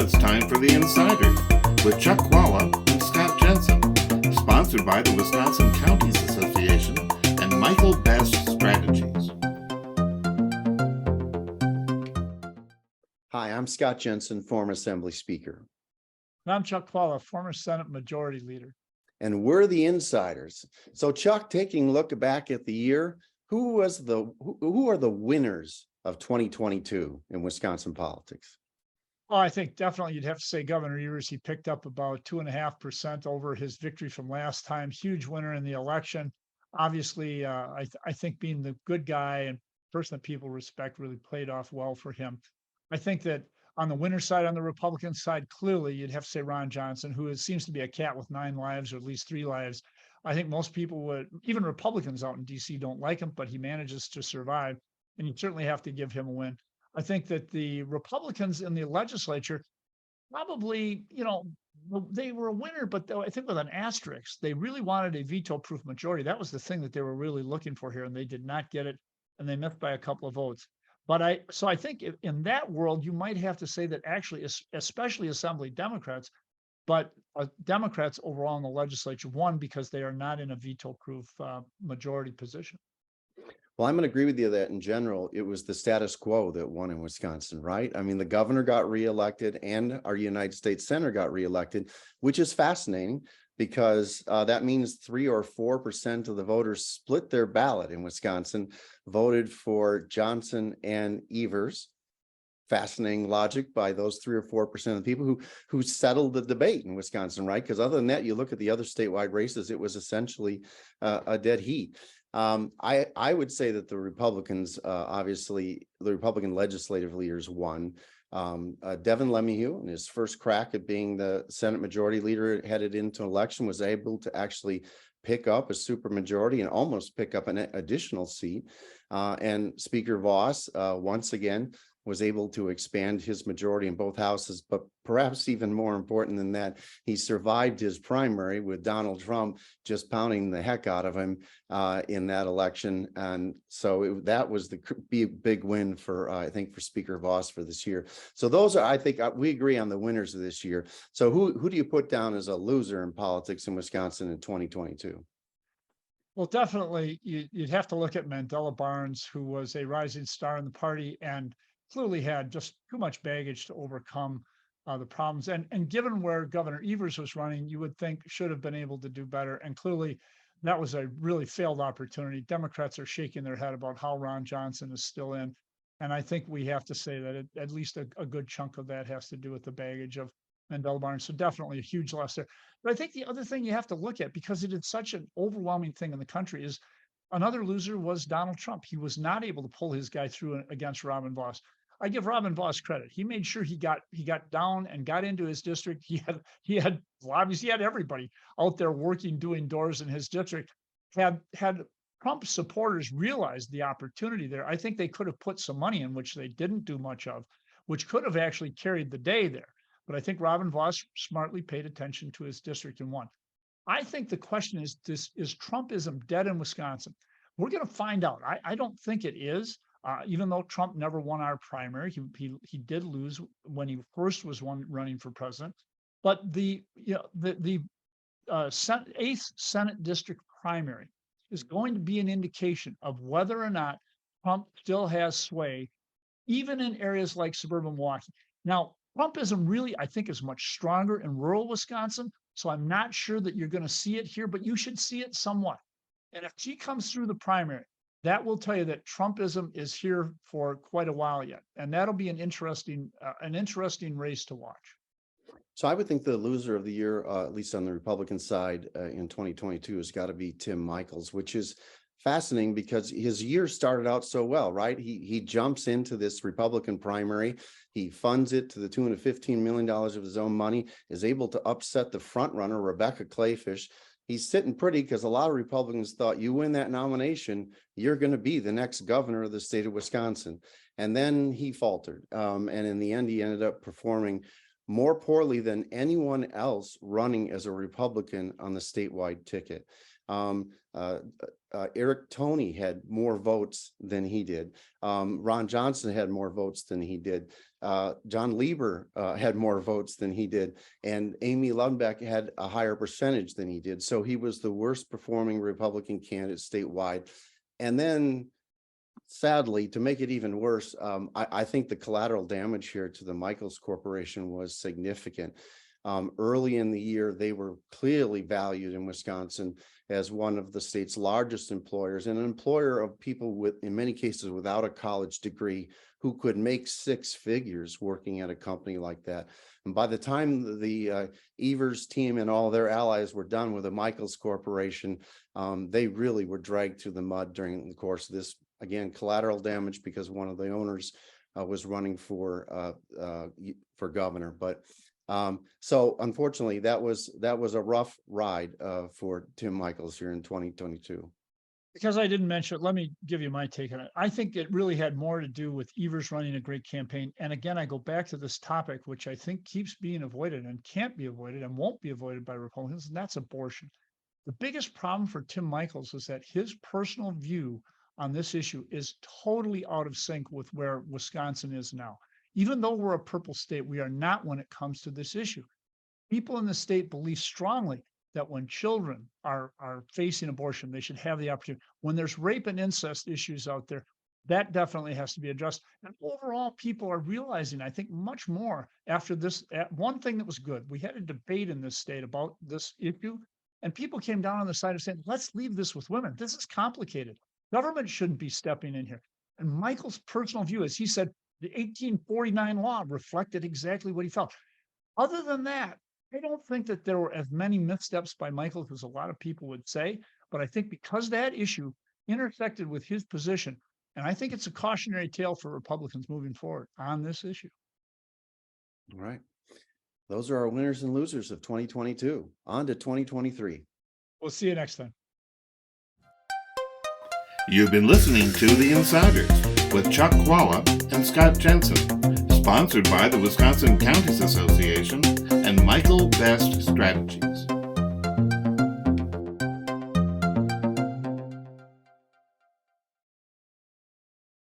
it's time for The Insider with Chuck Chvala and Scott Jensen, sponsored by the Wisconsin Counties Association and Michael Best Strategies. Hi, I'm Scott Jensen, former Assembly Speaker. And I'm Chuck Chvala, former Senate Majority Leader. And we're the Insiders. So Chuck, taking a look back at the year, who are the winners of 2022 in Wisconsin politics? Well, I think definitely you'd have to say Governor Evers. He picked up about 2.5% over his victory from last time. Huge winner in the election. Obviously, I think being the good guy and person that people respect really played off well for him. I think that on the winner side, on the Republican side, clearly you'd have to say Ron Johnson, who seems to be a cat with 9 lives or at least 3 lives. I think most people would, even Republicans out in DC, don't like him, but he manages to survive. And you certainly have to give him a win. I think that the Republicans in the legislature probably, they were a winner, but I think with an asterisk, they really wanted a veto-proof majority. That was the thing that they were really looking for here, and they did not get it, and they missed by a couple of votes. But I think in that world, you might have to say that actually, especially Assembly Democrats, but Democrats overall in the legislature won because they are not in a veto-proof majority position. Well, I'm going to agree with you that in general, it was the status quo that won in Wisconsin, right? I mean, the governor got reelected and our United States Senator got reelected, which is fascinating because that means 3 or 4% of the voters split their ballot in Wisconsin, voted for Johnson and Evers. Fascinating logic by those 3 or 4% of the people who settled the debate in Wisconsin, right? Because other than that, you look at the other statewide races, it was essentially a dead heat. I would say that the Republicans, obviously, the Republican legislative leaders won. Devin LeMahieu, in his first crack at being the Senate Majority Leader headed into an election, was able to actually pick up a supermajority and almost pick up an additional seat. And Speaker Voss, once again, was able to expand his majority in both houses, but perhaps even more important than that, he survived his primary with Donald Trump just pounding the heck out of him in that election. And so that was the big win for, I think, for Speaker Voss for this year. So those are, I think, we agree on the winners of this year. So who do you put down as a loser in politics in Wisconsin in 2022? Well, definitely, you'd have to look at Mandela Barnes, who was a rising star in the party and clearly had just too much baggage to overcome the problems. And given where Governor Evers was running, you would think should have been able to do better. And clearly, that was a really failed opportunity. Democrats are shaking their head about how Ron Johnson is still in. And I think we have to say that at least a good chunk of that has to do with the baggage of Mandela Barnes. So definitely a huge loss there. But I think the other thing you have to look at, because it is such an overwhelming thing in the country, is another loser was Donald Trump. He was not able to pull his guy through against Robin Voss. I give Robin Voss credit. He made sure he got down and got into his district. He had lobbies. He had everybody out there working, doing doors in his district. Had Trump supporters realized the opportunity there, I think they could have put some money in, which they didn't do much of, which could have actually carried the day there. But I think Robin Voss smartly paid attention to his district and won. I think the question is Trumpism dead in Wisconsin? We're going to find out. I don't think it is. Even though Trump never won our primary, he did lose when he first was running for president. But the 8th Senate District primary is going to be an indication of whether or not Trump still has sway, even in areas like suburban Milwaukee. Now, Trumpism really, I think, is much stronger in rural Wisconsin. So I'm not sure that you're going to see it here, but you should see it somewhat. And if she comes through the primary, that will tell you that Trumpism is here for quite a while yet, and that'll be an interesting race to watch. So I would think the loser of the year, at least on the Republican side in 2022, has got to be Tim Michels, which is fascinating because his year started out so well, right? He jumps into this Republican primary. He funds it to the tune of $15 million of his own money, is able to upset the front runner, Rebecca Clayfish. He's sitting pretty because a lot of Republicans thought you win that nomination, you're going to be the next governor of the state of Wisconsin. And then he faltered. And in the end, he ended up performing more poorly than anyone else running as a Republican on the statewide ticket. Eric Toney had more votes than he did. Ron Johnson had more votes than he did. John Lieber had more votes than he did. And Amy Lundbeck had a higher percentage than he did. So he was the worst performing Republican candidate statewide. And then, sadly, to make it even worse, I think the collateral damage here to the Michaels Corporation was significant. Early in the year, they were clearly valued in Wisconsin as one of the state's largest employers, and an employer of people with, in many cases, without a college degree, who could make six figures working at a company like that. And by the time the Evers team and all their allies were done with the Michaels Corporation, they really were dragged through the mud during the course of this, again, collateral damage because one of the owners was running for governor. But so unfortunately, that was a rough ride for Tim Michaels here in 2022. Because I didn't mention it, let me give you my take on it. I think it really had more to do with Evers running a great campaign. And again, I go back to this topic, which I think keeps being avoided and can't be avoided and won't be avoided by Republicans, and that's abortion. The biggest problem for Tim Michaels is that his personal view on this issue is totally out of sync with where Wisconsin is now. Even though we're a purple state, we are not when it comes to this issue. People in the state believe strongly that when children are facing abortion, they should have the opportunity. When there's rape and incest issues out there, that definitely has to be addressed. And overall, people are realizing, I think, much more after this. One thing that was good, we had a debate in this state about this issue, and people came down on the side of saying, let's leave this with women. This is complicated. Government shouldn't be stepping in here. And Michael's personal view is, he said, the 1849 law reflected exactly what he felt. Other than that, I don't think that there were as many missteps by Michael as a lot of people would say, but I think because that issue intersected with his position, and I think it's a cautionary tale for Republicans moving forward on this issue. All right. Those are our winners and losers of 2022. On to 2023. We'll see you next time. You've been listening to The Insiders with Chuck Chvala and Scott Jensen, sponsored by the Wisconsin Counties Association and Michael Best Strategy.